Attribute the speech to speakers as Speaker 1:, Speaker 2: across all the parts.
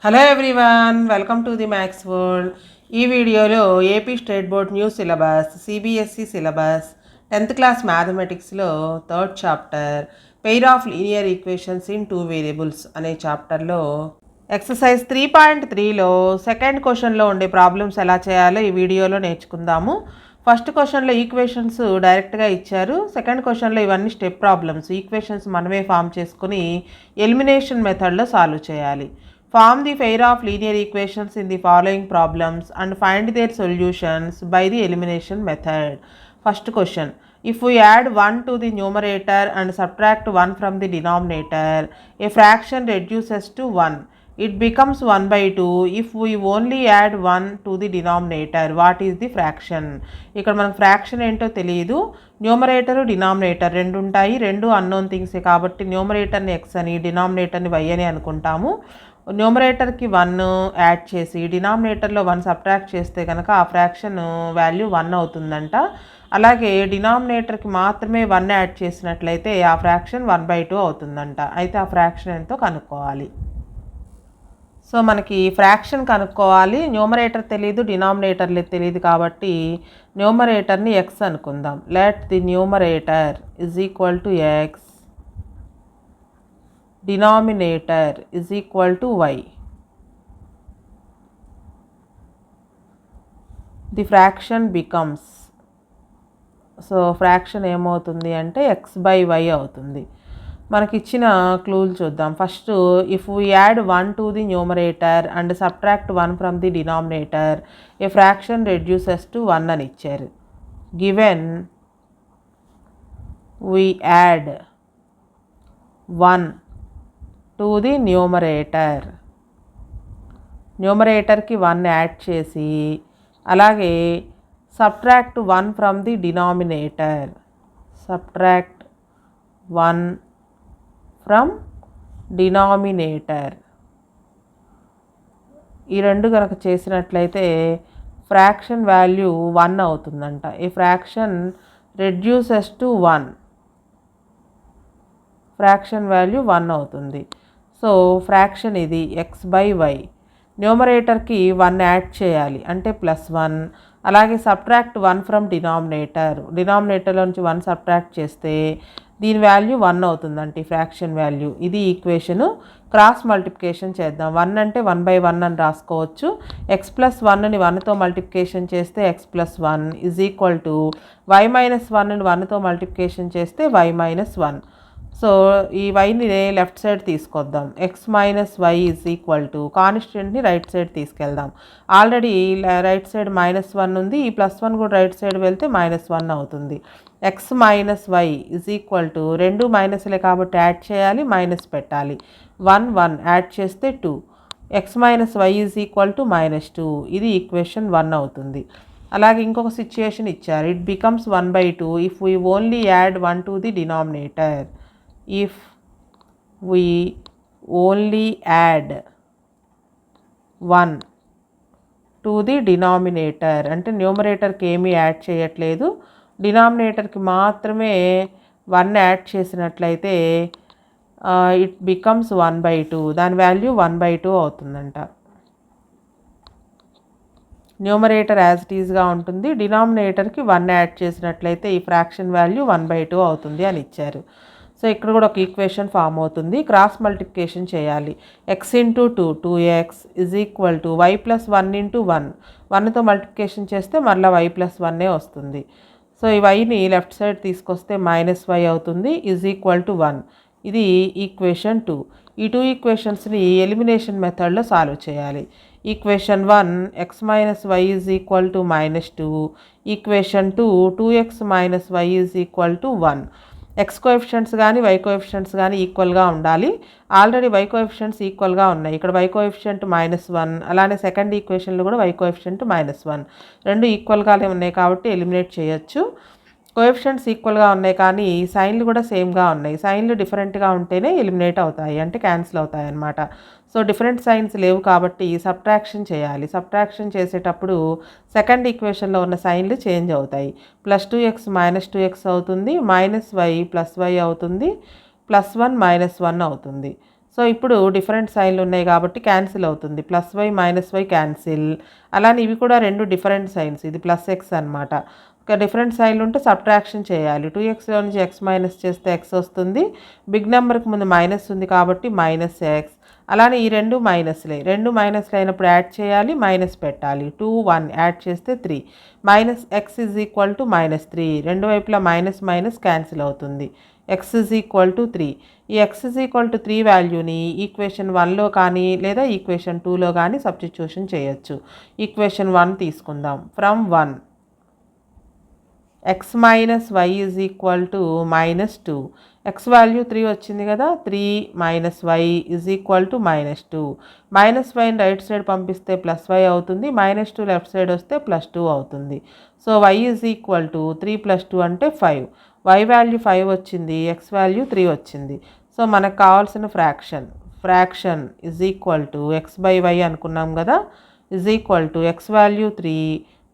Speaker 1: Hello everyone, welcome to the maths world. ఈ వీడియోలో AP state board new syllabus, CBSE syllabus, 10th class మ్యాథమెటిక్స్లో third chapter pair of linear equations in two variables అనే చాప్టర్లో exercise 3.3లో second క్వశ్చన్లో ఉండే problems ఎలా చేయాలో ఈ వీడియోలో నేర్చుకుందాము. ఫస్ట్ క్వశ్చన్లో ఈక్వేషన్స్ డైరెక్ట్గా ఇచ్చారు. సెకండ్ క్వశ్చన్లో ఇవన్నీ స్టెప్ ప్రాబ్లమ్స్, ఈక్వేషన్స్ మనమే ఫామ్ చేసుకుని ఎలిమినేషన్ మెథడ్లో సాల్వ్ చేయాలి. Form the pair of linear equations in the following problems and find their solutions by the elimination method. First question. If we add 1 to the numerator and subtract 1 from the denominator, a fraction reduces to 1. It becomes 1 by 2 if we only add 1 to the denominator. What is the fraction? ఇక్కడ మనకు fraction ఏంటో తెలియదు. Numerator denominator రెండు ఉంటాయి. రెండు unknown థింగ్సే కాబట్టి న్యూమరేటర్ని X అని డినామినేటర్ని why అని అనుకుంటాము. న్యూమరేటర్కి 1 యాడ్ చేసి డినామినేటర్లో 1 సబ్ట్రాక్ట్ చేస్తే కనుక ఆ ఫ్రాక్షన్ వాల్యూ 1 అవుతుందంట. అలాగే డినామినేటర్కి మాత్రమే 1 యాడ్ చేసినట్లయితే ఆ ఫ్రాక్షన్ 1/2 అవుతుందంట. అయితే ఆ ఫ్రాక్షన్ ఎంతో కనుక్కోవాలి. సో మనకి ఫ్రాక్షన్ కనుక్కోవాలి. న్యూమరేటర్ తెలియదు, డినామినేటర్ తెలియదు కాబట్టి న్యూమరేటర్ని ఎక్స్ అనుకుందాం. Let the numerator is equal to X, denominator is equal to y. The fraction becomes, so fraction ఏమవుతుంది అంటే x by y అవుతుంది. మనకి ఇచ్చిన క్లూలు చూద్దాం. First, if we add 1 to the numerator and subtract 1 from the denominator, a fraction reduces to 1 అని ఇచ్చారు. Given we add 1 to the numerator, న్యూమరేటర్కి 1 యాడ్ చేసి అలాగే subtract 1 from the denominator, subtract 1 from denominator. ఈ రెండు కనుక చేసినట్లయితే ఫ్రాక్షన్ వాల్యూ 1 అవుతుందంట. ఈ fraction reduces to 1, fraction value 1 అవుతుంది. సో ఫ్రాక్షన్ ఇది ఎక్స్ బై వై. న్యూమరేటర్కి 1 యాడ్ చేయాలి అంటే +1, అలాగే సబ్ట్రాక్ట్ 1 ఫ్రమ్ డినామినేటర్, డినామినేటర్లో నుంచి 1 సబ్ట్రాక్ట్ చేస్తే దీని వాల్యూ 1 అవుతుందంటే ఈ ఫ్రాక్షన్ వాల్యూ. ఇది ఈక్వేషను. క్రాస్ మల్టిప్లికేషన్ చేద్దాం. 1 అంటే 1/1 అని రాసుకోవచ్చు. ఎక్స్ ప్లస్ 1ని 1తో మల్టిప్లికేషన్ చేస్తే x + 1 is equal to y - 1ని 1తో మల్టిప్లికేషన్ చేస్తే y - 1. సో ఈ వైని లెఫ్ట్ సైడ్ తీసుకొద్దాం. x - y is equal to కాన్స్టెంట్ని రైట్ సైడ్ తీసుకెళ్దాం. ఆల్రెడీ రైట్ సైడ్ -1 ఉంది, ఈ +1 కూడా రైట్ సైడ్ వెళ్తే -1 అవుతుంది. x - y is equal to, రెండు మైనస్లే కాబట్టి యాడ్ చేయాలి, మైనస్ పెట్టాలి. 1 1 యాడ్ చేస్తే 2, x - y is equal to -2. ఇది ఈక్వేషన్ 1 అవుతుంది. అలాగే ఇంకొక సిచ్యుయేషన్ ఇచ్చారు. It becomes 1/2 if we only add 1 to the denominator. If we only add 1 to the denominator, అంటే న్యూమరేటర్కి ఏమీ యాడ్ చేయట్లేదు, డినామినేటర్కి మాత్రమే 1 యాడ్ చేసినట్లయితే ఇట్ బికమ్స్ 1/2, దాని వాల్యూ 1/2 అవుతుందంట. న్యూమరేటర్ యాజ్ ఇట్ ఈజ్గా ఉంటుంది, డినామినేటర్కి 1 యాడ్ చేసినట్లయితే ఈ ఫ్రాక్షన్ వాల్యూ 1/2 అవుతుంది అని ఇచ్చారు. సో ఇక్కడ కూడా ఒక ఈక్వేషన్ ఫామ్ అవుతుంది. క్రాస్ మల్టిప్లికేషన్ చేయాలి. x × 2 2x is equal to y + 1 × 1, 1తో మల్టిప్లికేషన్ చేస్తే మళ్ళీ y + 1 వస్తుంది. సో ఈ వైని లెఫ్ట్ సైడ్ తీసుకొస్తే -y అవుతుంది ఈజ్ ఈక్వల్ టు 1. ఇది ఈక్వేషన్ 2. ఈ 2 ఈక్వేషన్స్ని ఎలిమినేషన్ మెథడ్లో సాల్వ్ చేయాలి. Equation 1 x - y is equal to -2, equation 2 2x - y is equal to 1. X coefficients కానీ వై కోఎఫిషియంట్స్ కానీ ఈక్వల్గా ఉండాలి. ఆల్రెడీ వై కోఎఫిషియంట్స్ ఈక్వల్గా ఉన్నాయి. ఇక్కడ వై కోఎఫిషియంట్ -1, అలానే సెకండ్ ఈక్వేషన్లో కూడా వై కోఎఫిషియంట్ -1, రెండు ఈక్వల్గానే ఉన్నాయి కాబట్టి ఎలిమినేట్ చేయొచ్చు. కోఎఫిషియంట్స్ ఈక్వల్గా ఉన్నాయి కానీ సైన్లు కూడా సేమ్గా ఉన్నాయి. సైన్లు డిఫరెంట్గా ఉంటేనే ఎలిమినేట్ అవుతాయి, అంటే క్యాన్సిల్ అవుతాయి అన్నమాట. సో డిఫరెంట్ సైన్స్ లేవు కాబట్టి సబ్ట్రాక్షన్ చేయాలి. సబ్ట్రాక్షన్ చేసేటప్పుడు సెకండ్ ఈక్వేషన్లో ఉన్న సైన్లు చేంజ్ అవుతాయి. +2x - 2x అవుతుంది, -y + y అవుతుంది, +1 - 1 అవుతుంది. సో ఇప్పుడు డిఫరెంట్ సైన్లు ఉన్నాయి కాబట్టి క్యాన్సిల్ అవుతుంది. Plus y minus y cancel. అలానే ఇవి కూడా రెండు డిఫరెంట్ సైన్స్. ఇది ప్లస్ ఎక్స్ అనమాట. ఒక డిఫరెంట్ సైన్లు ఉంటే సబ్ట్రాక్షన్ చేయాలి. 2xలో నుంచి ఎక్స్ మైనస్ చేస్తే ఎక్స్ వస్తుంది. బిగ్ నెంబర్కి ముందు మైనస్ ఉంది కాబట్టి మైనస్ ఎక్స్. అలానే ఈ రెండు మైనస్లే అయినప్పుడు యాడ్ చేయాలి, మైనస్ పెట్టాలి. 2 1 యాడ్ చేస్తే 3 minus X is equal to -3. రెండు వైపులా మైనస్ మైనస్ క్యాన్సిల్ అవుతుంది. X is equal to 3. ఈ ఎక్స్ ఈజ్ ఈక్వల్ టు 3 వాల్యూని ఈక్వేషన్ 1లో కానీ లేదా ఈక్వేషన్ 2లో కానీ సబ్స్టిట్యూషన్ చేయొచ్చు. ఈక్వేషన్ 1 తీసుకుందాం. From 1 x minus y is equal to -2. X value 3 వచ్చింది కదా, 3 minus y is equal to -2. Minus వైని రైట్ సైడ్ పంపిస్తే ప్లస్ వై అవుతుంది, -2 లెఫ్ట్ సైడ్ వస్తే +2 అవుతుంది. So y is equal to 3 + 2 అంటే 5. వై వాల్యూ 5 వచ్చింది, ఎక్స్ వాల్యూ 3 వచ్చింది. సో మనకు కావాల్సిన fraction is equal to x by y అనుకున్నాం కదా, is equal to x value 3,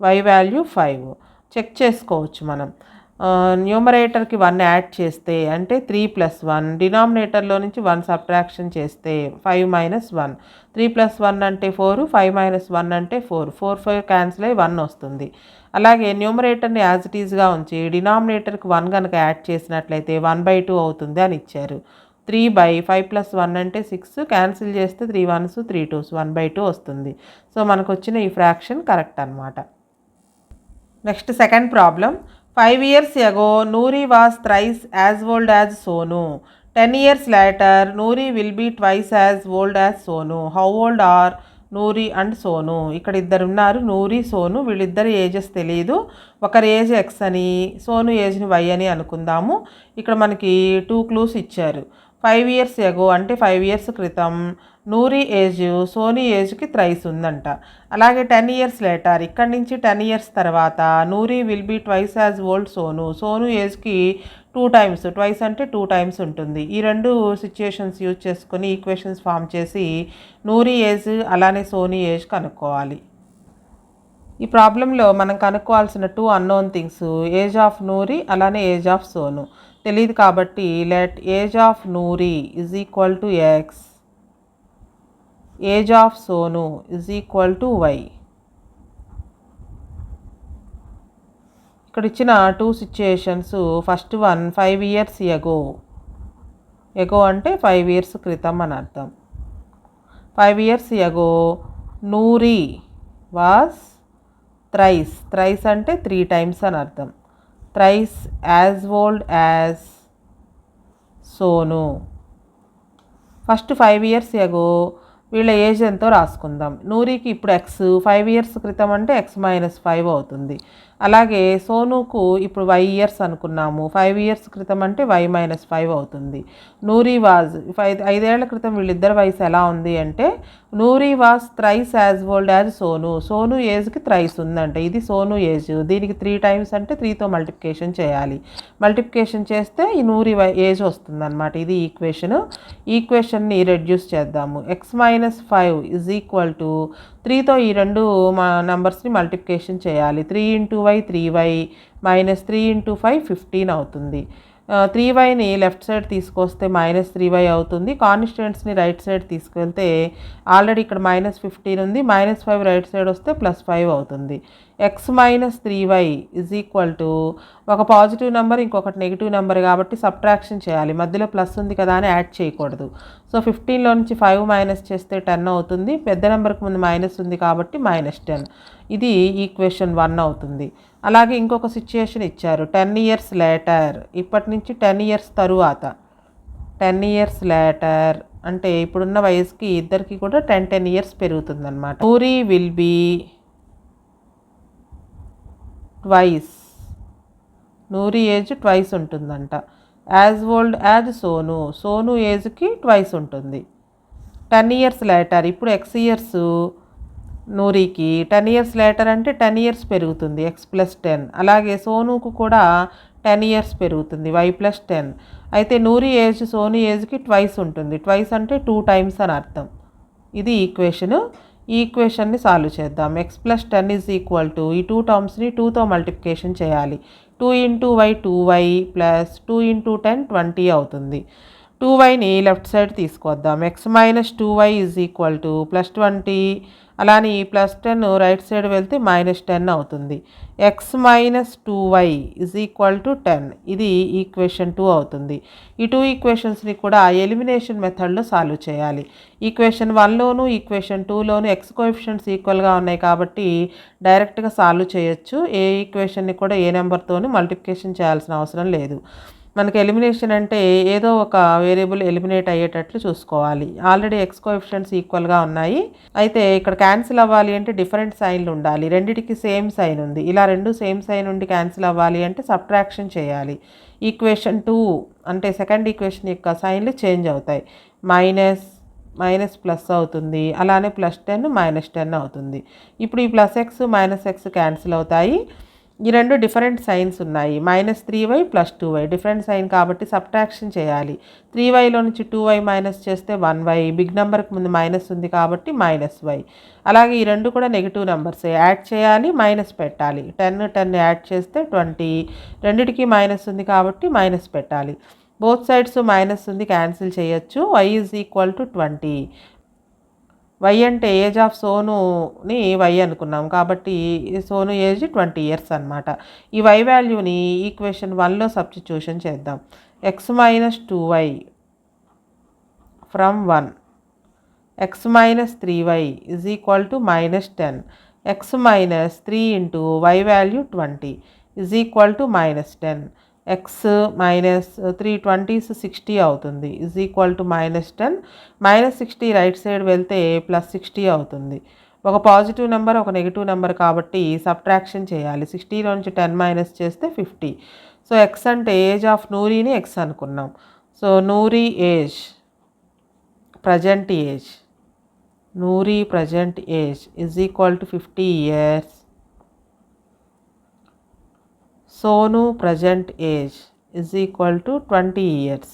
Speaker 1: y value 5. Check చేసుకోవచ్చు మనం. న్యూమరేటర్కి 1 యాడ్ చేస్తే అంటే 3 + 1, డినామినేటర్లో నుంచి 1 సబ్ట్రాక్షన్ చేస్తే 5 - 1. 3 + 1 అంటే 4, 5 - 1 అంటే 4. 4 4 క్యాన్సిల్ అయ్యి 1 వస్తుంది. అలాగే న్యూమరేటర్ని యాజ్ ఇట్ ఈజ్గా ఉంచి డినామినేటర్కి 1 కనుక యాడ్ చేసినట్లయితే 1/2 అవుతుంది అని ఇచ్చారు. 3/5 + 1 అంటే 6, క్యాన్సిల్ చేస్తే 3 1s 3 2s 1/2 వస్తుంది. సో మనకు వచ్చిన ఈ ఫ్రాక్షన్ కరెక్ట్ అనమాట. Next second problem. 5 years ago, Noori was thrice as old as Sonu. 10 years later, Noori will be twice as old as Sonu. How old are Noori and Sonu? ఇక్కడ ఇద్దరు ఉన్నారు, నూరి సోను. వీళ్ళిద్దరి ages తెలియదు. ఒకరి ఏజ్ ఎక్స్ అని, Sonu ఏజ్ని why అని అనుకుందాము. ఇక్కడ మనకి 2 clues ఇచ్చారు. 5 years ago అంటే 5 years క్రితం నూరి ఏజ్ సోనీ ఏజ్కి థ్రైస్ ఉందంట. అలాగే 10 years లేటర్, ఇక్కడి నుంచి 10 years తర్వాత Noori will be twice as old Sonu ఏజ్కి 2 times, ట్వైస్ అంటే 2 times ఉంటుంది. ఈ రెండు సిచ్యుయేషన్స్ యూజ్ చేసుకొని ఈక్వేషన్స్ ఫామ్ చేసి నూరి ఏజ్ అలానే సోనీ ఏజ్ కనుక్కోవాలి. ఈ ప్రాబ్లంలో మనం కనుక్కోవాల్సిన 2 unknown things, age of Nuri అలానే ఏజ్ ఆఫ్ సోను తెలియదు కాబట్టి let age of Nuri is equal to x, age of Sonu is equal to y. ఇక్కడ ఇచ్చిన 2 situations. First one 5 years ago. Ago అంటే 5 years క్రితం అని అర్థం. 5 years ago Nuri was thrice అంటే 3 times అని అర్థం. Thrice as old as Sonu. First 5 years ago వీళ్ళ ఏజ్ ఎంతో రాసుకుందాం. నూరికి ఇప్పుడు ఎక్స్, 5 years క్రితం అంటే ఎక్స్ -5 అవుతుంది. అలాగే సోనుకు ఇప్పుడు వై ఇయర్స్ అనుకున్నాము, 5 years క్రితం అంటే వై -5 అవుతుంది. నూరి వాజ్ 5 ఏళ్ల క్రితం వీళ్ళిద్దరి వయసు ఎలా ఉంది అంటే Noori was thrice as old as Sonu ఏజ్కి థ్రైస్ ఉందంటే ఇది సోను ఏజ్. దీనికి 3 times అంటే 3తో మల్టిప్లికేషన్ చేయాలి. మల్టిప్లికేషన్ చేస్తే ఈ నూరి ఏజ్ వస్తుంది అనమాట. ఇది ఈక్వేషన్ని రెడ్యూస్ చేద్దాము. ఎక్స్ -5 ఈజ్ ఈక్వల్ టు 3తో ఈ రెండు నెంబర్స్ని మల్టిప్లికేషన్ చేయాలి. 3 × y 3y -3 × 5 15 అవుతుంది. 3yని లెఫ్ట్ సైడ్ తీసుకొస్తే -3y అవుతుంది. కాన్స్టెంట్స్ని రైట్ సైడ్ తీసుకెళ్తే ఆల్రెడీ ఇక్కడ -15 ఉంది, -5 రైట్ సైడ్ వస్తే +5 అవుతుంది. X -3y is equal to ఒక పాజిటివ్ నెంబర్ ఇంకొకటి నెగిటివ్ నెంబర్ కాబట్టి సబ్ట్రాక్షన్ చేయాలి. మధ్యలో ప్లస్ ఉంది కదా అని యాడ్ చేయకూడదు. సో 15లో నుంచి 5 మైనస్ చేస్తే 10 అవుతుంది. పెద్ద నెంబర్కి ముందు మైనస్ ఉంది కాబట్టి -10. ఇది ఈక్వేషన్ 1 అవుతుంది. అలాగే ఇంకొక సిచ్యుయేషన్ ఇచ్చారు. 10 years లేటర్, ఇప్పటి నుంచి 10 years తరువాత. 10 years లేటర్ అంటే ఇప్పుడున్న వయసుకి ఇద్దరికి కూడా 10 years పెరుగుతుందన్నమాట. Noori will be twice, Noori age twice ఉంటుందంట. యాజ్ ఓల్డ్ యాజ్ సోను ఏజ్కి ట్వైస్ ఉంటుంది. 10 years లేటర్, ఇప్పుడు ఎక్స్ ఇయర్స్ నూరికి, 10 years లేటర్ అంటే 10 years పెరుగుతుంది, ఎక్స్ +10. అలాగే సోనుకు కూడా 10 years పెరుగుతుంది, వై +10. అయితే నూరి ఏజ్ సోను ఏజ్కి ట్వైస్ ఉంటుంది. ట్వైస్ అంటే 2 times అని అర్థం. ఇది ఈక్వేషను. ఈ ఈక్వేషన్ని సాల్వ్ చేద్దాం. ఎక్స్ +10 ఈజ్ ఈక్వల్ టు ఈ 2 termsని 2తో మల్టిప్లికేషన్ చేయాలి. 2 × y 2y +2 × 10 20 అవుతుంది. 2yని లెఫ్ట్ సైడ్ తీసుకొద్దాం. X minus 2y is equal to +20, అలానే ఈ +10 రైట్ సైడ్ వెళ్తే -10 అవుతుంది. X minus 2y is equal to 10, ఇది ఈక్వేషన్ 2 అవుతుంది. ఈ 2 ఈక్వేషన్స్ని కూడా ఎలిమినేషన్ మెథడ్లో సాల్వ్ చేయాలి. ఈక్వేషన్ 1లోను ఈక్వేషన్ 2లోను ఎక్స్ కోఎఫిషియంట్స్ ఈక్వల్గా ఉన్నాయి కాబట్టి డైరెక్ట్గా సాల్వ్ చేయొచ్చు. ఏ ఈక్వేషన్ని కూడా ఏ నెంబర్తోనూ మల్టిప్లికేషన్ చేయాల్సిన అవసరం లేదు. మనకి ఎలిమినేషన్ అంటే ఏదో ఒక వేరియబుల్ ఎలిమినేట్ అయ్యేటట్లు చూసుకోవాలి. ఆల్రెడీ ఎక్స్ కోఎఫిషియంట్స్ ఈక్వల్గా ఉన్నాయి. అయితే ఇక్కడ క్యాన్సిల్ అవ్వాలి అంటే డిఫరెంట్ సైన్లు ఉండాలి. రెండిటికి సేమ్ సైన్ ఉంది. ఇలా రెండు సేమ్ సైన్ ఉండి క్యాన్సిల్ అవ్వాలి అంటే సబ్ట్రాక్షన్ చేయాలి. ఈక్వేషన్ 2 అంటే సెకండ్ ఈక్వేషన్ యొక్క సైన్లు చేంజ్ అవుతాయి. మైనస్ ప్లస్ అవుతుంది, అలానే +10 -10 అవుతుంది. ఇప్పుడు ఈ +x -x క్యాన్సిల్ అవుతాయి. ఈ రెండు డిఫరెంట్ సైన్స్ ఉన్నాయి. -3y + 2y డిఫరెంట్ సైన్ కాబట్టి సబ్ట్రాక్షన్ చేయాలి. 3yలో నుంచి 2y మైనస్ చేస్తే 1y, బిగ్ నెంబర్కి ముందు మైనస్ ఉంది కాబట్టి -y. అలాగే ఈ రెండు కూడా నెగిటివ్ నెంబర్సే, యాడ్ చేయాలి, మైనస్ పెట్టాలి. 10 యాడ్ చేస్తే 20, రెండిటికి మైనస్ ఉంది కాబట్టి మైనస్ పెట్టాలి. బోత్ సైడ్స్ మైనస్ ఉంది, క్యాన్సిల్ చేయొచ్చు. y is equal to 20. Y అంటే ఏజ్ ఆఫ్ సోనుని వై అనుకున్నాం కాబట్టి సోను ఏజ్ 20 ఇయర్స్ అనమాట. ఈ వై వాల్యూని ఈక్వేషన్ 1లో సబ్స్టిట్యూషన్ చేద్దాం. X minus 2y from 1, x minus 3y is equal to -10, x minus 3 into y value 20 is equal to -10. X minus 3 20s 60 అవుతుంది, is equal to -10. -60 right side వెళ్తే +60 అవుతుంది. ఒక positive number ఒక negative number కాబట్టి subtraction చేయాలి. 60లో నుంచి 10 minus చేస్తే 50. సో ఎక్స్ అంటే ఏజ్ ఆఫ్ నూరీని ఎక్స్ అనుకున్నాం. So Noori present age is equal to 50 years. Sonu present age is equal to 20 years.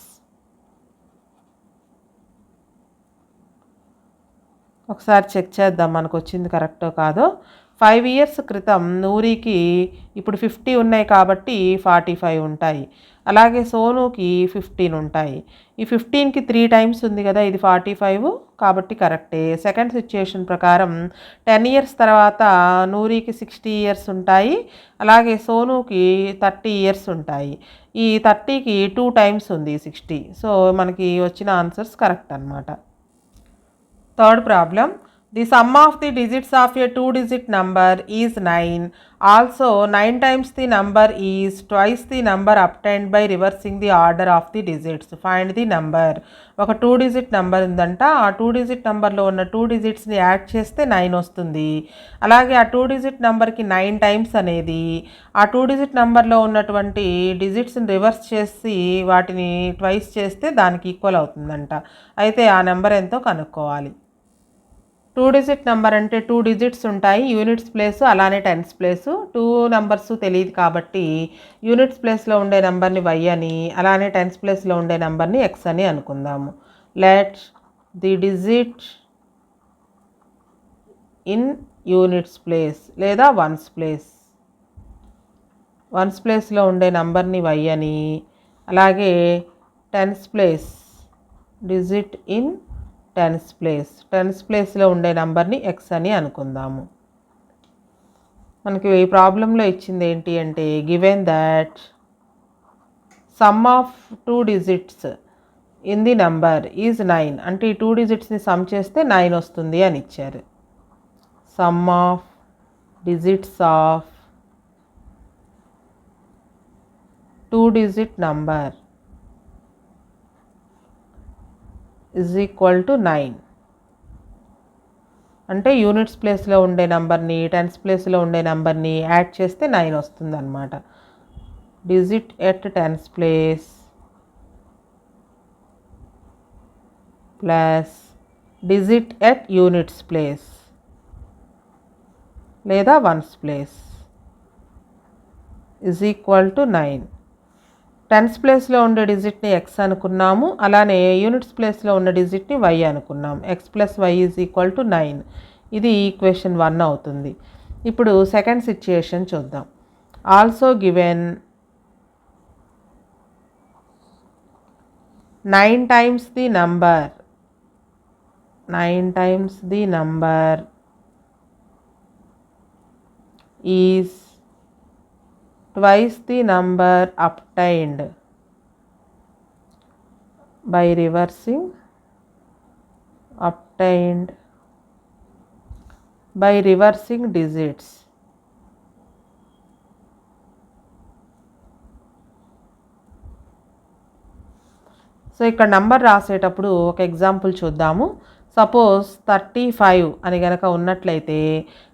Speaker 1: ఒకసారి చెక్ చేద్దాం మనకు వచ్చింది కరెక్టో కాదో. 5 ఇయర్స్ క్రితం నూరికి ఇప్పుడు 50 ఉన్నాయి కాబట్టి 45 ఉంటాయి. అలాగే సోనుకి 15 ఉంటాయి. ఈ 15కి 3 టైమ్స్ ఉంది కదా, ఇది 45 కాబట్టి కరెక్టే. సెకండ్ సిచ్యుయేషన్ ప్రకారం 10 ఇయర్స్ తర్వాత నూరికి 60 ఇయర్స్ ఉంటాయి, అలాగే సోనుకి 30 ఇయర్స్ ఉంటాయి. ఈ 30కి 2 టైమ్స్ ఉంది 60. సో మనకి వచ్చిన ఆన్సర్స్ కరెక్ట్ అన్నమాట. Third problem, the some of the digits of A 2-digit number is 9. Also 9 times the number is twice the number obtained by reversing the order of the digits. Find the number. ఒక 2-digit number ఉందంట. ఆ 2-digit నెంబర్లో ఉన్న 2 digitsని add చేస్తే 9 వస్తుంది. అలాగే ఆ 2-digit నెంబర్కి 9 టైమ్స్ అనేది ఆ 2-digit నెంబర్లో ఉన్నటువంటి డిజిట్స్ని రివర్స్ చేసి వాటిని ట్వైస్ చేస్తే దానికి ఈక్వల్ అవుతుందంట. అయితే ఆ నెంబర్ ఎంతో కనుక్కోవాలి. 2-digit నెంబర్ అంటే 2 digits ఉంటాయి, యూనిట్స్ ప్లేస్ అలానే టెన్స్ ప్లేస్. 2 నెంబర్స్ తెలియదు కాబట్టి యూనిట్స్ ప్లేస్లో ఉండే నెంబర్ని y అని, అలానే టెన్స్ ప్లేస్లో ఉండే నెంబర్ని x అని అనుకుందాము. Let the digit in units place లేదా వన్స్ ప్లేస్లో ఉండే నెంబర్ని y అని, అలాగే tens place digit in tens ప్లేస్లో ఉండే నెంబర్ని x అని అనుకుందాము. మనకి ఈ ప్రాబ్లంలో ఇచ్చింది ఏంటి అంటే given that some of 2 digits in the number is 9. అంటే ఈ 2 digitsని సమ్ చేస్తే 9 వస్తుంది అని ఇచ్చారు. Some of digits of 2-digit number is equal to 9. అంటే యూనిట్స్ ప్లేస్లో ఉండే నెంబర్ని టెన్స్ ప్లేస్లో ఉండే నెంబర్ని యాడ్ చేస్తే 9 వస్తుంది అన్నమాట. Digit at tens place plus digit at units place లేదా ones place is equal to 9. Tens ప్లేస్లో ఉండే డిజిట్ని x అనుకున్నాము, అలానే యూనిట్స్ ప్లేస్లో ఉన్న డిజిట్ని y అనుకున్నాం. x + y is equal to 9. ఇది ఈక్వేషన్ 1 అవుతుంది. ఇప్పుడు సెకండ్ సిచ్యుయేషన్ చూద్దాం. Also given 9 times the number, 9 times the number is twice the number obtained by reversing digits. So ఇక్కడ నంబర్ రాసేటప్పుడు ఒక ఎగ్జాంపుల్ చూద్దాము. సపోజ్ 35 అని కనుక ఉన్నట్లయితే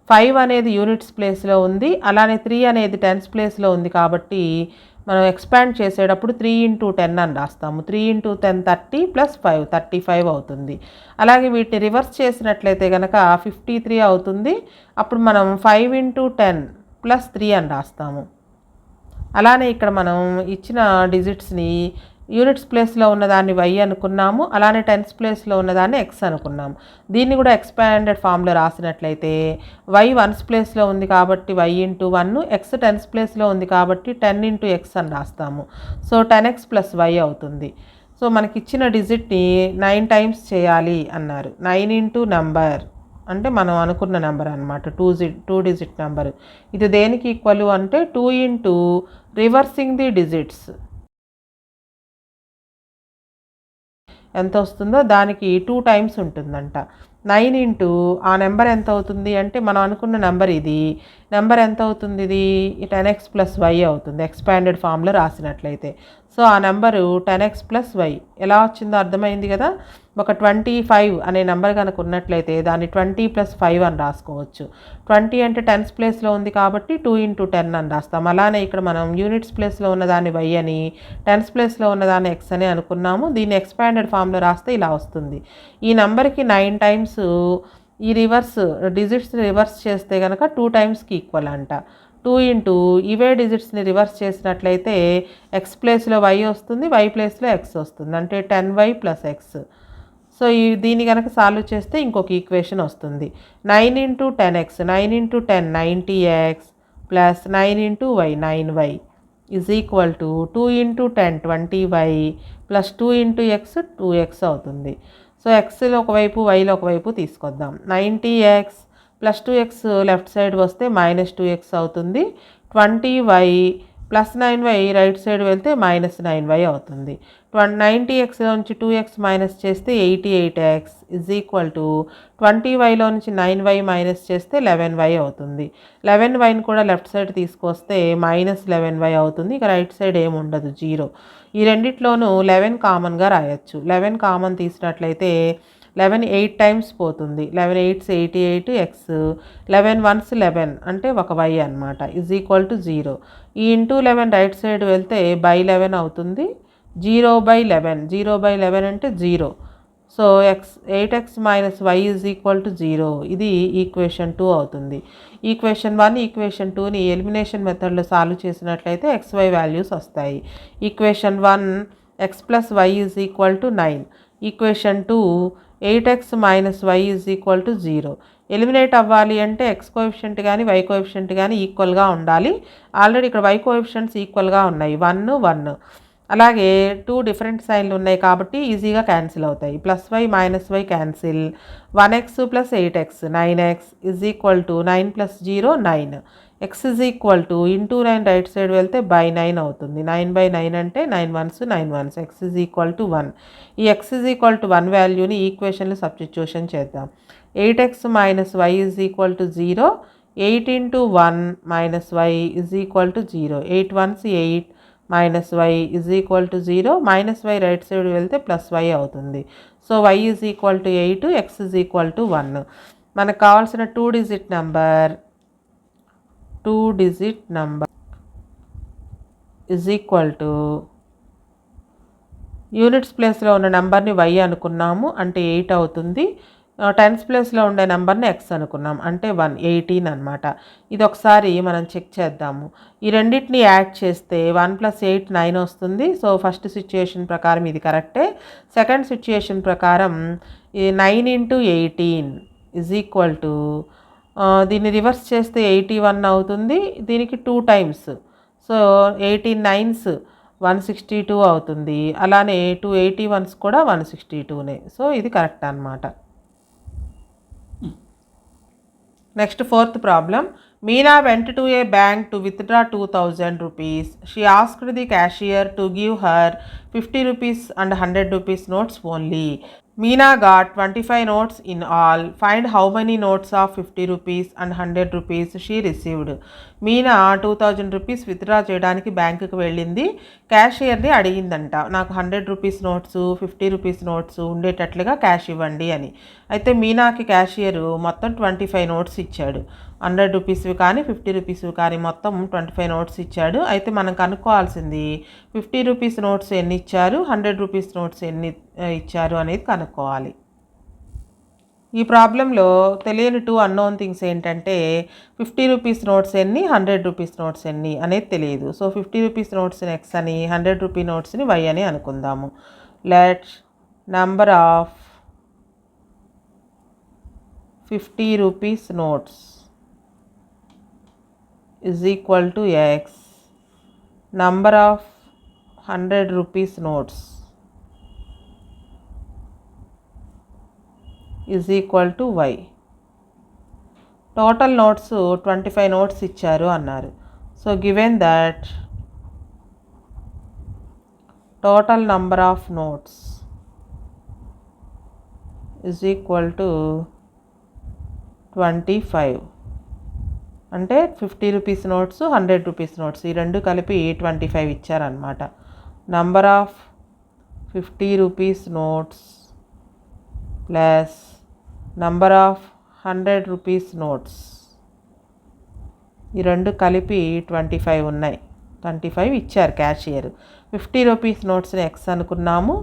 Speaker 1: 5 అనేది యూనిట్స్ ప్లేస్లో ఉంది, అలానే 3 అనేది టెన్స్ ప్లేస్లో ఉంది. కాబట్టి మనం ఎక్స్పాండ్ చేసేటప్పుడు 3 into 10 అని రాస్తాము. 3 into 10 30 + 5 35 అవుతుంది. అలాగే వీటిని రివర్స్ చేసినట్లయితే కనుక 53 అవుతుంది. అప్పుడు మనం 5 into 10 + 3 అని రాస్తాము. అలానే ఇక్కడ మనం ఇచ్చిన డిజిట్స్ని యూనిట్స్ ప్లేస్లో ఉన్నదాన్ని y అనుకున్నాము, అలానే టెన్స్ ప్లేస్లో ఉన్నదాన్ని x అనుకున్నాము. దీన్ని కూడా ఎక్స్పాండెడ్ ఫామ్లో రాసినట్లయితే y వన్స్ ప్లేస్లో ఉంది కాబట్టి y into 1, x టెన్స్ ప్లేస్లో ఉంది కాబట్టి 10 into x అని రాస్తాము. సో 10x + y అవుతుంది. సో మనకి ఇచ్చిన డిజిట్ని 9 టైమ్స్ చేయాలి అన్నారు. 9 into నెంబర్ అంటే మనం అనుకున్న నెంబర్ అనమాట, 2 డిజిట్ నెంబర్. ఇది దేనికి ఈక్వల్ అంటే 2 into రివర్సింగ్ ది డిజిట్స్ ఎంత వస్తుందో దానికి 2 టైమ్స్ ఉంటుందంట. 9 into ఆ నెంబర్ ఎంత అవుతుంది అంటే మనం అనుకున్న నెంబర్ ఇది. నెంబర్ ఎంత అవుతుంది? ఇది 10x + y అవుతుంది ఎక్స్పాండెడ్ ఫామ్లో రాసినట్లయితే. సో ఆ నెంబరు 10x + y ఎలా వచ్చిందో అర్థమైంది కదా. ఒక 25 అనే నెంబర్ కనుక ఉన్నట్లయితే దాన్ని 20 + 5 అని రాసుకోవచ్చు. 20 అంటే టెన్స్ ప్లేస్లో ఉంది కాబట్టి 2 into 10 అని రాస్తాం. అలానే ఇక్కడ మనం యూనిట్స్ ప్లేస్లో ఉన్నదాన్ని y అని, టెన్స్ ప్లేస్లో ఉన్నదాన్ని x అని అనుకున్నాము. దీన్ని ఎక్స్పాండెడ్ ఫామ్లో రాస్తే ఇలా వస్తుంది. ఈ నెంబర్కి 9 టైమ్స్ ఈ డిజిట్స్ని రివర్స్ చేస్తే కనుక 2 టైమ్స్కి ఈక్వల్ అంట. 2 into ఇవే డిజిట్స్ని రివర్స్ చేసినట్లయితే x ప్లేస్లో y వస్తుంది, y ప్లేస్లో x వస్తుంది, అంటే 10y + x. సో దీన్ని కనుక సాల్వ్ చేస్తే ఇంకొక ఈక్వేషన్ వస్తుంది. 9 into 10x, 9 into 10 90x + 9 into y 9y = 2 into 10 20y + 2 into x 2x అవుతుంది. సో xలో ఒకవైపు వైలో ఒకవైపు తీసుకొద్దాం. 90x + 2x లెఫ్ట్ సైడ్ వస్తే -2x అవుతుంది. 20y + 9y రైట్ సైడ్ వెళ్తే -9y అవుతుంది. 90xలో నుంచి 2x మైనస్ చేస్తే 88x = 20yలో నుంచి 9y మైనస్ చేస్తే 11y అవుతుంది. 11yని కూడా లెఫ్ట్ సైడ్ తీసుకొస్తే -11y అవుతుంది. ఇక రైట్ సైడ్ ఏముండదు, 0. ఈ రెండిట్లోనూ 11 కామన్గా రాయొచ్చు. 11 కామన్ తీసినట్లయితే 11 8 టైమ్స్ పోతుంది. 11 8s 88x, 11 1s 11 అంటే ఒక y అనమాట = 0. ఈ ఇంటూ 11 రైట్ సైడ్ వెళ్తే /11 అవుతుంది. 0/11, 0/11 అంటే 0. So 8x - y = 0. ఇది ఈక్వేషన్ 2 అవుతుంది. ఈక్వేషన్ 1, ఈక్వేషన్ 2ని ఎలిమినేషన్ మెథడ్లో సాల్వ్ చేసినట్లయితే xy వాల్యూస్ వస్తాయి. Equation 1 x + y = 9. Equation 2 8x - y = 0. Eliminate అవ్వాలి అంటే x కోఎఫిషియంట్ కానీ y కోఎఫిషియంట్ కానీ ఈక్వల్గా ఉండాలి. ఆల్రెడీ ఇక్కడ y కోఎఫిషియంట్స్ ఈక్వల్గా ఉన్నాయి, 1 1. అలాగే 2 డిఫరెంట్ సైన్లు ఉన్నాయి కాబట్టి ఈజీగా క్యాన్సిల్ అవుతాయి. +y - y cancel. 1x + 8x 9x = 9 + 0 9. x into 9 right side వెళ్తే /9 అవుతుంది. 9/9 అంటే 9 1s 9 1s x = 1. ఈ x = 1 వాల్యూని ఈక్వేషన్లో సబ్స్టిట్యూషన్ చేద్దాం. 8x - y = 0. 8 into 1 - y = 0. 8 1s 8 - y = 0. -y right side వెళ్తే +y అవుతుంది. So y = 8, x = 1. మనకు కావాల్సిన 2 డిజిట్ నెంబర్ యూనిట్స్ ప్లేస్లో ఉన్న నెంబర్ని y అనుకున్నాము, అంటే 8 అవుతుంది. టెన్స్ ప్లేస్లో ఉండే నెంబర్ని x అనుకున్నాం, అంటే 1 18 అనమాట. ఇది ఒకసారి మనం చెక్ చేద్దాము. ఈ రెండింటిని యాడ్ చేస్తే 1 + 8 9 వస్తుంది. సో ఫస్ట్ సిచ్యుయేషన్ ప్రకారం ఇది కరెక్టే. సెకండ్ సిచ్యుయేషన్ ప్రకారం 9 into 18 = దీన్ని రివర్స్ చేస్తే 81 అవుతుంది. దీనికి 2 టైమ్స్. సో 18 9s 162 అవుతుంది. అలానే 281s కూడా 162నే. సో ఇది కరెక్ట్ అన్నమాట. Next fourth problem. Meena went to a bank to withdraw 2000 rupees. She asked the cashier to give her 50 rupees and 100 rupees notes only. Meena got 25 notes in all. Find how many notes of 50 rupees and 100 rupees she received. Meena 2000 rupees withdraw చేయడానికి బ్యాంకుకి వెళ్ళింది. క్యాషియర్ని అడిగిందంట, నాకు 100 rupees notes 50 rupees notes ఉండేటట్లుగా cash ఇవ్వండి అని. అయితే మీనాకి cashier మొత్తం 25 notes ఇచ్చాడు. 100 రూపీస్వి కానీ 50 రూపీస్వి కానీ మొత్తం 25 నోట్స్ ఇచ్చాడు. అయితే మనం కనుక్కోవాల్సింది 50 రూపీస్ నోట్స్ ఎన్ని ఇచ్చారు, 100 రూపీస్ నోట్స్ ఎన్ని ఇచ్చారు అనేది కనుక్కోవాలి. ఈ ప్రాబ్లంలో తెలియని 2 అన్నోన్ థింగ్స్ ఏంటంటే 50 రూపీస్ నోట్స్ ఎన్ని, 100 రూపీస్ నోట్స్ ఎన్ని అనేది తెలియదు. సో 50 రూపీస్ నోట్స్ని ఎక్స్ అని, 100 రూపీ నోట్స్ని వై అని అనుకుందాము. Let number of 50 rupees notes is equal to x, number of 100 rupees notes is equal to y. Total notes 25 notes ఇచ్చారు అన్నారు. So given that total number of notes is equal to 25, అంటే 50 rupees notes 100 rupees notes ఈ రెండు కలిపి 25 ఇచ్చారనమాట. Number of 50 rupees notes plus number of 100 rupees notes ఈ రెండు కలిపి 25 ఉన్నాయి. 25 ఇచ్చారు క్యాషియర్. 50 రూపీస్ నోట్స్ని ఎక్స్ అనుకున్నాము,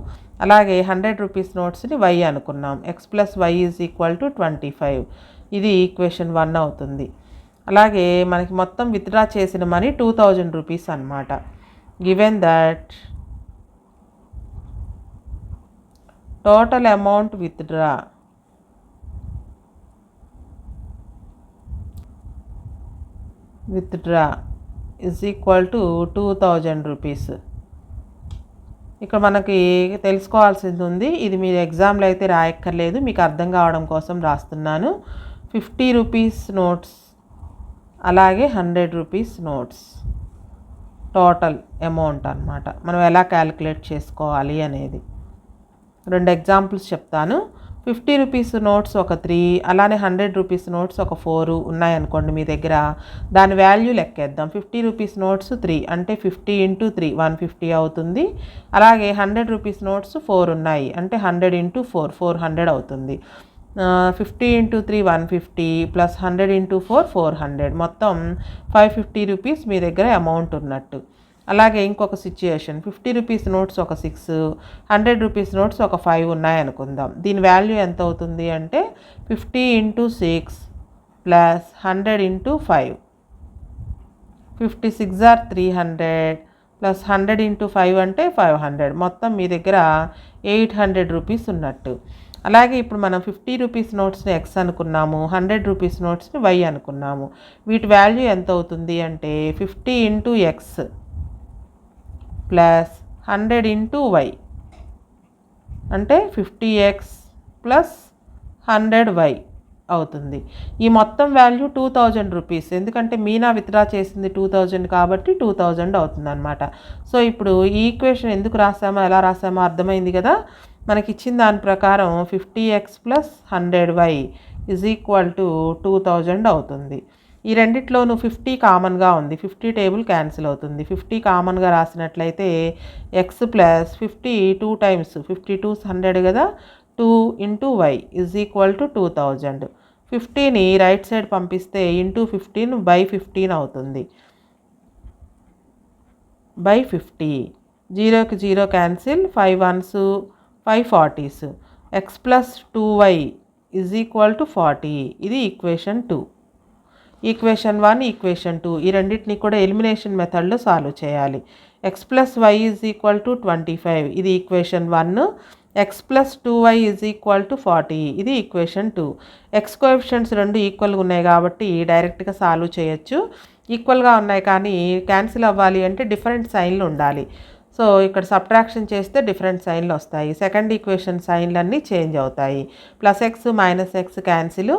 Speaker 1: అలాగే 100 రూపీస్ నోట్స్ని వై అనుకున్నాం. X plus y is equal to 25. ఇది ఈక్వేషన్ 1 అవుతుంది. అలాగే మనకి మొత్తం విత్డ్రా చేసిన మనీ 2000 రూపీస్ అన్నమాట. Given that total amount withdraw is equal to 2000 rupees. ఇక్కడ మనకి తెలుసుకోవాల్సింది ఉంది. ఇది మీరు ఎగ్జామ్లో అయితే రాయక్కర్లేదు, మీకు అర్థం కావడం కోసం రాస్తున్నాను. 50 రూపీస్ నోట్స్ అలాగే 100 రూపీస్ నోట్స్ టోటల్ అమౌంట్ అన్నమాట. మనం ఎలా క్యాలిక్యులేట్ చేసుకోవాలి అనేది 2 ఎగ్జాంపుల్స్ చెప్తాను. 50 రూపీస్ నోట్స్ ఒక 3, అలానే 100 రూపీస్ నోట్స్ ఒక 4 ఉన్నాయనుకోండి మీ దగ్గర. దాని వాల్యూ లెక్కేద్దాం. 50 రూపీస్ నోట్స్ 3 అంటే 50 × 3 150 అవుతుంది. అలాగే 100 రూపీస్ నోట్స్ 4 ఉన్నాయి అంటే 100 × 4 400 అవుతుంది. 50 × 3 150 ప్లస్ 100 × 4 400, మొత్తం 550 రూపీస్ మీ దగ్గర అమౌంట్ ఉన్నట్టు. అలాగే ఇంకొక సిచ్యుయేషన్, 50 రూపీస్ నోట్స్ ఒక 6, 100 రూపీస్ నోట్స్ ఒక 5 ఉన్నాయనుకుందాం. దీని వాల్యూ ఎంత అవుతుంది అంటే 50 × 6 ప్లస్ 100 × 5, 56 ఆర్ 300 ప్లస్ 100 × 5 అంటే 500, మొత్తం మీ దగ్గర 800 రూపీస్ ఉన్నట్టు. అలాగే ఇప్పుడు మనం 50 రూపీస్ నోట్స్ని ఎక్స్ అనుకున్నాము, 100 రూపీస్ నోట్స్ని వై అనుకున్నాము. వీటి వాల్యూ ఎంత అవుతుంది అంటే 50 × ఎక్స్ ప్లస్ 100 × వై అంటే 50x ప్లస్ 100y అవుతుంది. ఈ మొత్తం వాల్యూ 2000 రూపీస్. ఎందుకంటే మీనా విత్డ్రా చేసింది 2000 కాబట్టి 2000 అవుతుంది అనమాట. సో ఇప్పుడు ఈ ఈక్వేషన్ ఎందుకు రాసామో ఎలా రాసామో అర్థమైంది కదా. మనకి ఇచ్చిన దాని ప్రకారం 50x plus 100y is equal to 2000 అవుతుంది. ఈ రెండిట్లోనూ 50 కామన్గా ఉంది. 50 టేబుల్ క్యాన్సిల్ అవుతుంది. 50 కామన్గా రాసినట్లయితే ఎక్స్ ప్లస్ 50 2 టైమ్స్ 50 2s 100 కదా, 2 × y ఈజ్ ఈక్వల్ టు 2000. 50ని రైట్ సైడ్ పంపిస్తే ఇంటూ 15 బై 15 అవుతుంది. బై 50, 0కి 0 cancel, 5 1s 5 40s. X plus 2y is equal to 40. ఇది ఈక్వేషన్ 2. ఈక్వేషన్ 1 ఈక్వేషన్ 2 ఈ రెండింటిని కూడా ఎలిమినేషన్ మెథడ్లో సాల్వ్ చేయాలి. X plus y is equal to 25, ఇది equation 1. X plus 2y is equal to 40, ఇది ఈక్వేషన్ 2. ఎక్స్ కోఎఫిషియంట్స్ రెండు ఈక్వల్గా ఉన్నాయి కాబట్టి డైరెక్ట్గా సాల్వ్ చేయొచ్చు. ఈక్వల్గా ఉన్నాయి కానీ క్యాన్సిల్ అవ్వాలి అంటే డిఫరెంట్ సైన్లు ఉండాలి. సో ఇక్కడ సబ్ట్రాక్షన్ చేస్తే డిఫరెంట్ సైన్లు వస్తాయి. సెకండ్ ఈక్వేషన్ సైన్లన్నీ చేంజ్ అవుతాయి. Plus X minus X cancel.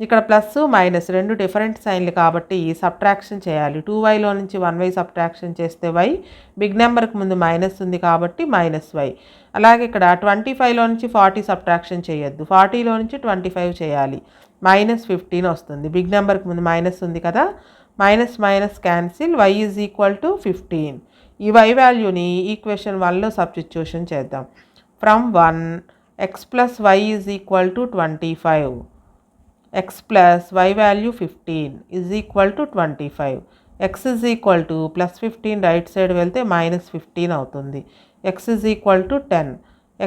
Speaker 1: ఇక్కడ ప్లస్ మైనస్ రెండు డిఫరెంట్ సైన్లు కాబట్టి సబ్ట్రాక్షన్ చేయాలి. 2yలో నుంచి 1y సబ్ట్రాక్షన్ చేస్తే y, బిగ్ నెంబర్కి ముందు మైనస్ ఉంది కాబట్టి -y. అలాగే ఇక్కడ 25లో నుంచి 40 సబ్ట్రాక్షన్ చేయొద్దు. 40లో నుంచి 25 చేయాలి. -15 వస్తుంది. బిగ్ నెంబర్కి ముందు మైనస్ ఉంది కదా, minus minus cancel, y is equal to 15. ఈ y వాల్యూని ఈక్వేషన్ 1లో సబ్స్టిట్యూషన్ చేద్దాం. From 1 x plus y is equal to 25, x plus y value 15 is equal to 25. x is equal to plus 15 right side వెళ్తే -15 అవుతుంది. x is equal to 10.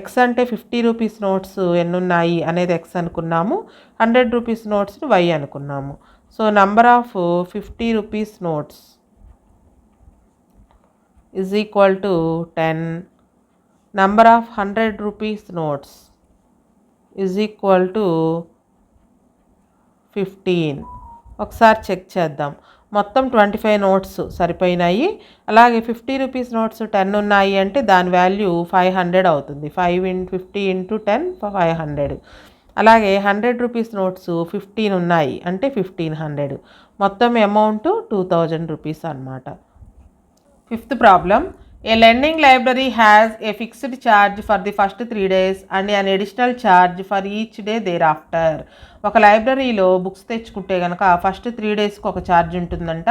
Speaker 1: x అంటే 50 rupees notes ఎన్ని ఉన్నాయి అనేది x అనుకున్నాము, 100 rupees నోట్స్ని y అనుకున్నాము. So number of 50 rupees notes is equal to 10. Number of 100 rupees notes is equal to 15. ఒకసారి check చేద్దాం. మొత్తం 25 నోట్స్ సరిపోయినాయి. అలాగే 50 రూపీస్ నోట్స్ 10 ఉన్నాయి అంటే దాని వాల్యూ 500 అవుతుంది. 50 ఇంటూ 10 500. అలాగే 100 రూపీస్ నోట్స్ 15 ఉన్నాయి అంటే 1500. మొత్తం అమౌంట్ 2000 రూపీస్ అన్నమాట. Fifth problem, a lending library has a fixed charge for the first 3 days and an additional charge for each day thereafter. ఒక లైబ్రరీలో బుక్స్ తెచ్చుకుంటే కనుక ఫస్ట్ 3 డేస్కి ఒక ఛార్జ్ ఉంటుందంట.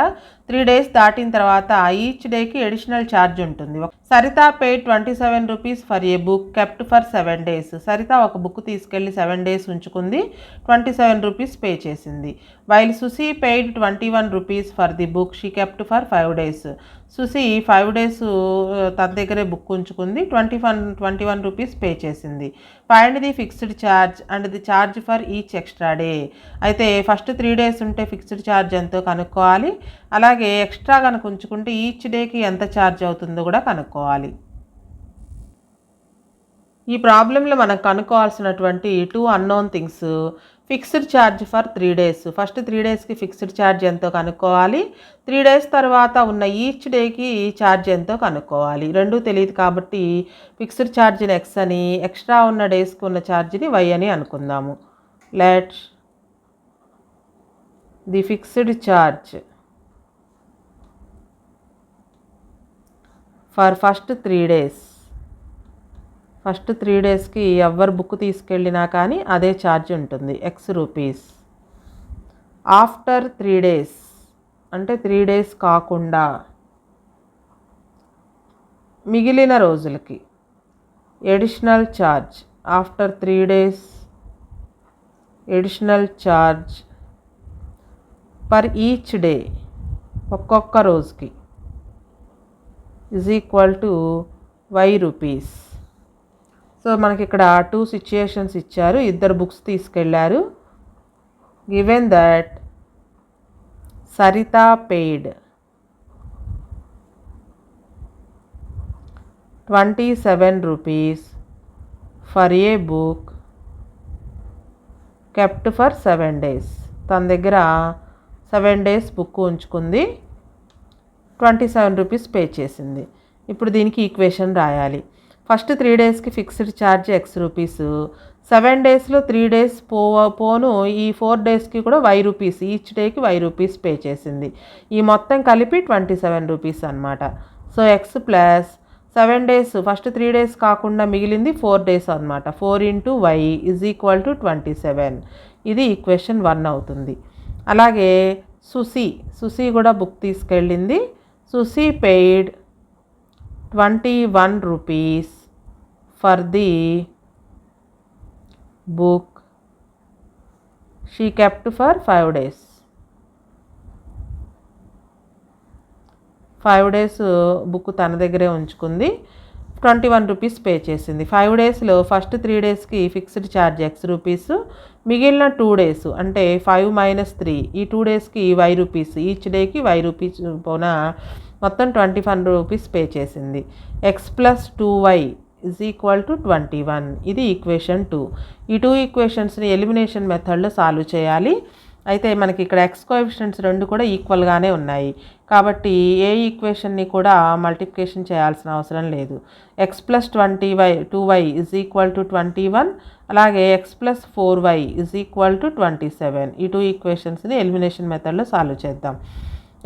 Speaker 1: 3 డేస్ దాటిన తర్వాత ఈచ్ డేకి అడిషనల్ ఛార్జ్ ఉంటుంది. Saritha paid 27 rupees for a book kept for 7 days. Saritha ఒక బుక్ తీసుకెళ్ళి 7 days ఉంచుకుంది, 27 రూపీస్ పే చేసింది. While Susi paid 21 rupees for the book she kept for 5 days. Susi 5 days తన దగ్గరే బుక్ ఉంచుకుంది, 21 రూపీస్ పే చేసింది. Find the fixed charge and the charge for each extra day. అయితే first 3 days ఉంటే fixed charge ఎంతో కనుక్కోవాలి. అలాగే extra కనుక ఉంచుకుంటే ఈచ్ డేకి ఎంత ఛార్జ్ అవుతుందో కూడా కనుక్కోవాలి. ఈ ప్రాబ్లంలో మనం కనుక్కోవాల్సినటువంటి 2 unknown things. Fixed charge for 3 days. First 3 daysకి ఫిక్స్డ్ ఛార్జ్ ఎంతో కనుక్కోవాలి. 3 days తర్వాత ఉన్న ఈచ్ డేకి ఛార్జ్ ఎంతో కనుక్కోవాలి. రెండూ తెలియదు కాబట్టి ఫిక్స్డ్ ఛార్జ్ని x అని, ఎక్స్ట్రా ఉన్న డేస్కి ఉన్న ఛార్జ్ని y అని అనుకుందాము. Let the fixed charge for first 3 days. First 3 daysకి ఎవరు బుక్ తీసుకెళ్ళినా కానీ అదే ఛార్జ్ ఉంటుంది, x రూపీస్. ఆఫ్టర్ 3 days అంటే 3 days కాకుండా మిగిలిన రోజులకి additional charge. After 3 days additional charge per each day, ఒక్కొక్క రోజుకి, is equal to y rupees. So మనకి ఇక్కడ 2 సిచ్యుయేషన్స్ ఇచ్చారు. ఇద్దరు బుక్స్ తీసుకెళ్ళారు. Given that Saritha paid 27 rupees for a book kept for 7 days. తన దగ్గర 7 days బుక్ ఉంచుకుంది, 27 రూపీస్ పే చేసింది. ఇప్పుడు దీనికి ఈక్వేషన్ రాయాలి. ఫస్ట్ 3 daysకి ఫిక్స్డ్ ఛార్జ్ x రూపీస్. 7 daysలో 3 days పోను ఈ 4 daysకి కూడా y రూపీస్, ఈచ్ డేకి y రూపీస్ పే చేసింది. ఈ మొత్తం కలిపి 27 రూపీస్ అనమాట. So x plus 7 days first 3 days కాకుండా మిగిలింది 4 days అనమాట. 4 into y is equal to 27. ఇది ఈక్వేషన్ 1 అవుతుంది. అలాగే సుసి కూడా బుక్ తీసుకెళ్ళింది. Susy paid 21 rupees for the book she kept for 5 days. 5 days book తన దగ్గరే ఉంచుకుంది, 21 రూపీస్ పే చేసింది. 5 daysలో ఫస్ట్ 3 daysకి ఫిక్స్డ్ ఛార్జ్ x రూపీస్, మిగిలిన 2 days అంటే 5 - 3 ఈ 2 daysకి y రూపీస్, ఈచ్ డేకి y రూపీస్ పోన మొత్తం 25 రూపీస్ పే చేసింది. x plus 2y is equal to 21. ఇది ఈక్వేషన్ 2. ఈ 2 ఈక్వేషన్స్ని ఎలిమినేషన్ మెథడ్లో సాల్వ్ చేయాలి. అయితే మనకి ఇక్కడ x కోఎఫిషియెంట్స్ రెండు కూడా ఈక్వల్గానే ఉన్నాయి. కాబట్టి ఏ ఈక్వేషన్ని కూడా మల్టిప్లికేషన్ చేయాల్సిన అవసరం లేదు. X plus 2y is equal to 21, అలాగే X plus 4y is equal to 27. ఈ టూ ఈక్వేషన్స్ని ఎలిమినేషన్ మెథడ్లో సాల్వ్ చేద్దాం.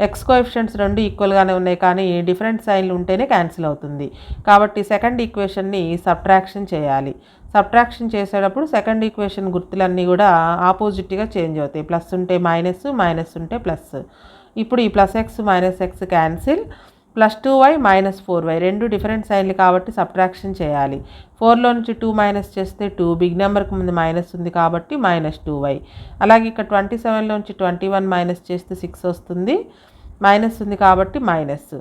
Speaker 1: ఎక్స్ కోఎఫిషియంట్స్ రెండు ఈక్వల్గానే ఉన్నాయి, కానీ డిఫరెంట్ సైన్లు ఉంటేనే క్యాన్సిల్ అవుతుంది. కాబట్టి సెకండ్ ఈక్వేషన్ని సబ్ట్రాక్షన్ చేయాలి. సబ్ట్రాక్షన్ చేసేటప్పుడు సెకండ్ ఈక్వేషన్ గుర్తులన్నీ కూడా ఆపోజిట్గా చేంజ్ అవుతాయి. ప్లస్ ఉంటే మైనస్, మైనస్ ఉంటే ప్లస్. ఇప్పుడు ఈ plus X minus X cancel. Plus 2y minus 4y రెండు డిఫరెంట్ సైన్లు కాబట్టి సబ్ట్రాక్షన్ చేయాలి. 4లో నుంచి 2 మైనస్ చేస్తే 2, బిగ్ నెంబర్కి ముందు మైనస్ ఉంది కాబట్టి మైనస్ 2y. అలాగే ఇక్కడ 27లో నుంచి 21 మైనస్ చేస్తే 6 వస్తుంది, మైనస్ ఉంది కాబట్టి minus.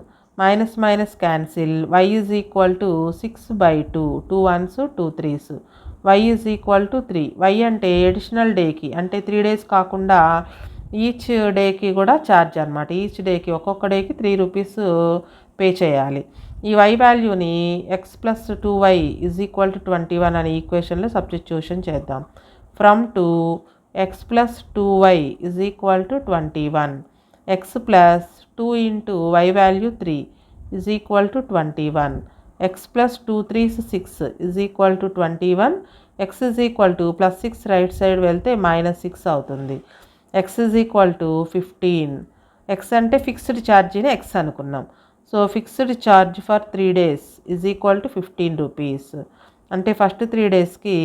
Speaker 1: Minus minus cancel. y is equal to 6/2, 2 1s 2 3s. y is equal to 3. y అంటే ఎడిషనల్ డేకి, అంటే 3 days కాకుండా ఈచ్ డేకి కూడా ఛార్జ్ అనమాట. ఈచ్ డేకి ఒక్కొక్క డేకి 3 రూపీస్ పే చేయాలి. ఈ y వాల్యూని X plus 2y is equal to 21 అనే ఈక్వేషన్లో సబ్స్టిట్యూషన్ చేద్దాం. From 2 X plus 2y is equal to 21, X plus 2 into y value 3 is equal to 21, X plus 2 3s 6 is equal to 21, X is equal to plus 6 right side వెళ్తే minus 6 అవుతుంది. x is equal to 15. X అంటే fixed ఛార్జీని X అనుకున్నాం. So fixed charge for 3 days is equal to 15 rupees. అంటే first 3 daysకి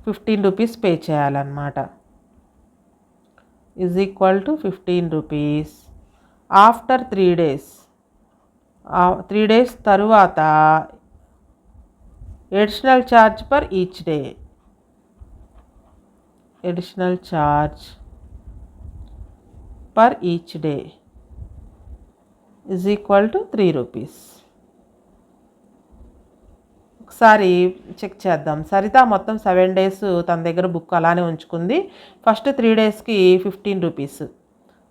Speaker 1: 15 rupees pay చేయాలన్నమాట. Is equal to 15 rupees. After 3 days, 3 days తరువాత additional charge per each day, additional charge per each day is equal to 3 rupees. ఒకసారి check చేద్దాం. సరిత మొత్తం 7 days తన దగ్గర book అలానే ఉంచుకుంది. ఫస్ట్ 3 daysకి 15 రూపీస్,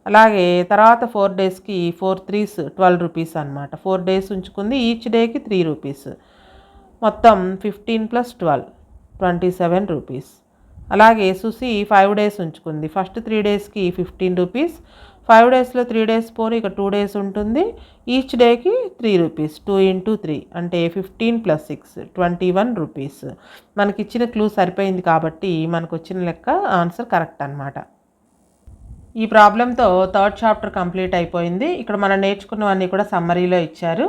Speaker 1: అలాగే తర్వాత 4 daysకి 4 3s 12 రూపీస్ అనమాట. 4 days ఉంచుకుంది, ఈచ్ డేకి 3 రూపీస్, మొత్తం 15 + 12 27 రూపీస్. అలాగే సుసి 5 days ఉంచుకుంది. ఫస్ట్ 3 daysకి 15 రూపీస్, 5 daysలో 3 days పోను ఇక 2 days ఉంటుంది, ఈచ్ డేకి 3 రూపీస్, 2 × 3 అంటే 15 + 6 21 రూపీస్. మనకి ఇచ్చిన క్లూ సరిపోయింది కాబట్టి మనకు వచ్చిన లెక్క ఆన్సర్ కరెక్ట్ అనమాట. ఈ ప్రాబ్లంతో థర్డ్ చాప్టర్ కంప్లీట్ అయిపోయింది. ఇక్కడ మనం నేర్చుకున్నవన్నీ కూడా సమ్మరీలో ఇచ్చారు.